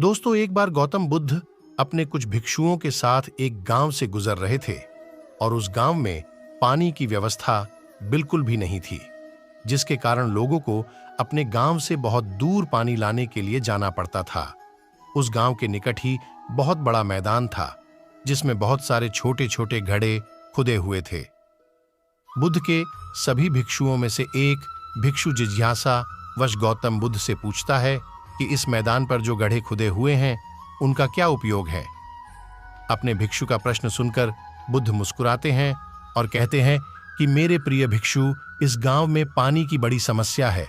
दोस्तों, एक बार गौतम बुद्ध अपने कुछ भिक्षुओं के साथ एक गांव से गुजर रहे थे और उस गांव में पानी की व्यवस्था बिल्कुल भी नहीं थी, जिसके कारण लोगों को अपने गांव से बहुत दूर पानी लाने के लिए जाना पड़ता था। उस गांव के निकट ही बहुत बड़ा मैदान था, जिसमें बहुत सारे छोटे छोटे घड़े खुदे हुए थे। बुद्ध के सभी भिक्षुओं में से एक भिक्षु जिज्ञासा वश गौतम बुद्ध से पूछता है कि इस मैदान पर जो गड्ढे खुदे हुए हैं उनका क्या उपयोग है। अपने भिक्षु का प्रश्न सुनकर बुद्ध मुस्कुराते हैं और कहते हैं कि मेरे प्रिय भिक्षु, इस गांव में पानी की बड़ी समस्या है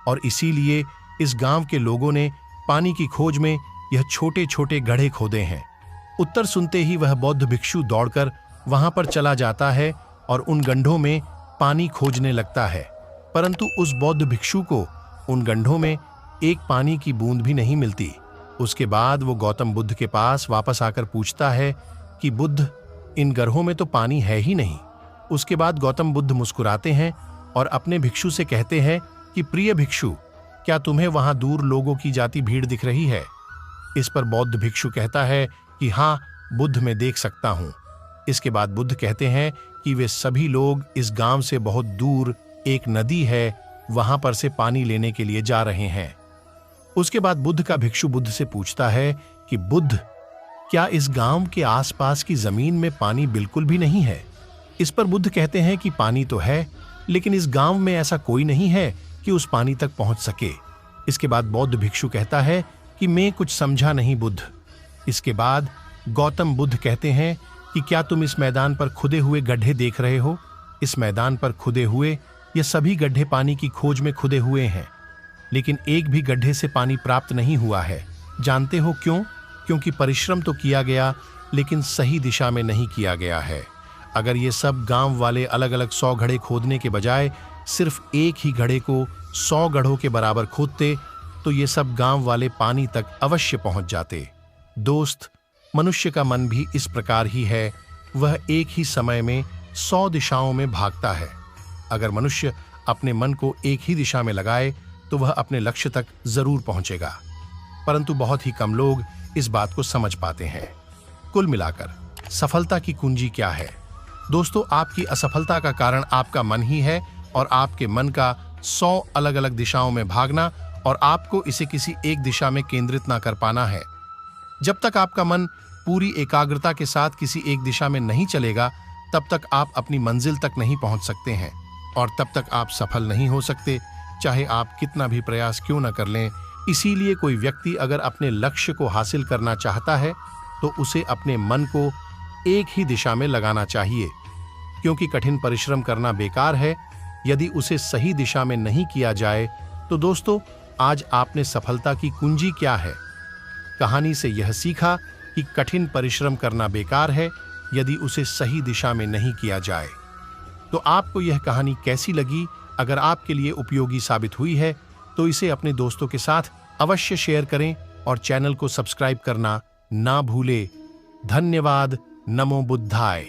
और इसीलिए इस गांव के लोगों ने पानी की खोज में यह छोटे छोटे गड्ढे खोदे हैं। उत्तर सुनते ही वह बौद्ध भिक्षु दौड़कर वहां पर चला जाता है और उन गड्ढों में पानी खोजने लगता है, परंतु उस बौद्ध भिक्षु को उन गड्ढों में एक पानी की बूंद भी नहीं मिलती। उसके बाद वो गौतम बुद्ध के पास वापस आकर पूछता है कि बुद्ध, इन गड्ढों में तो पानी है ही नहीं। उसके बाद गौतम बुद्ध मुस्कुराते हैं और अपने भिक्षु से कहते हैं कि प्रिय भिक्षु, क्या तुम्हें वहां दूर लोगों की जाती भीड़ दिख रही है? इस पर बौद्ध भिक्षु कहता है कि हाँ बुद्ध, मैं देख सकता हूं। इसके बाद बुद्ध कहते हैं कि वे सभी लोग इस गांव से बहुत दूर एक नदी है, वहां पर से पानी लेने के लिए जा रहे हैं। उसके बाद बुद्ध का भिक्षु बुद्ध से पूछता है कि बुद्ध, क्या इस गांव के आसपास की जमीन में पानी बिल्कुल भी नहीं है? इस पर बुद्ध कहते हैं कि पानी तो है, लेकिन इस गांव में ऐसा कोई नहीं है कि उस पानी तक पहुंच सके। इसके बाद बौद्ध भिक्षु कहता है कि मैं कुछ समझा नहीं बुद्ध। इसके बाद गौतम बुद्ध कहते हैं कि क्या तुम इस मैदान पर खुदे हुए गड्ढे देख रहे हो? इस मैदान पर खुदे हुए ये सभी गड्ढे पानी की खोज में खुदे हुए हैं, लेकिन एक भी गड्ढे से पानी प्राप्त नहीं हुआ है। जानते हो क्यों? क्योंकि परिश्रम तो किया गया, लेकिन सही दिशा में नहीं किया गया है। अगर ये सब गांव वाले अलग अलग 100 घड़े खोदने के बजाय सिर्फ एक ही घड़े को 100 गड्ढों के बराबर खोदते, तो ये सब गांव वाले पानी तक अवश्य पहुंच जाते। दोस्त, मनुष्य का मन भी इस प्रकार ही है। वह एक ही समय में 100 दिशाओं में भागता है। अगर मनुष्य अपने मन को एक ही दिशा में लगाए तो वह अपने लक्ष्य तक जरूर पहुंचेगा, परंतु बहुत ही कम लोग इस बात को समझ पाते हैं। कुल मिलाकर सफलता की कुंजी क्या है? दोस्तों, आपकी असफलता का कारण आपका मन ही है और आपके मन का 100 अलग अलग दिशाओं में भागना, और आपको इसे किसी एक दिशा में केंद्रित ना कर पाना है। जब तक आपका मन पूरी एकाग्रता के साथ किसी एक दिशा में नहीं चलेगा, तब तक आप अपनी मंजिल तक नहीं पहुंच सकते हैं और तब तक आप सफल नहीं हो सकते, चाहे आप कितना भी प्रयास क्यों न कर लें। इसीलिए कोई व्यक्ति अगर अपने लक्ष्य को हासिल करना चाहता है तो उसे अपने मन को एक ही दिशा में लगाना चाहिए, क्योंकि कठिन परिश्रम करना बेकार है यदि उसे सही दिशा में नहीं किया जाए। तो दोस्तों, आज आपने सफलता की कुंजी क्या है? कहानी से यह सीखा कि कठिन परिश्रम करना बेकार है यदि उसे सही दिशा में नहीं किया जाए। तो आपको यह कहानी कैसी लगी? अगर आपके लिए उपयोगी साबित हुई है तो इसे अपने दोस्तों के साथ अवश्य शेयर करें और चैनल को सब्सक्राइब करना ना भूलें। धन्यवाद। नमो बुद्धाय।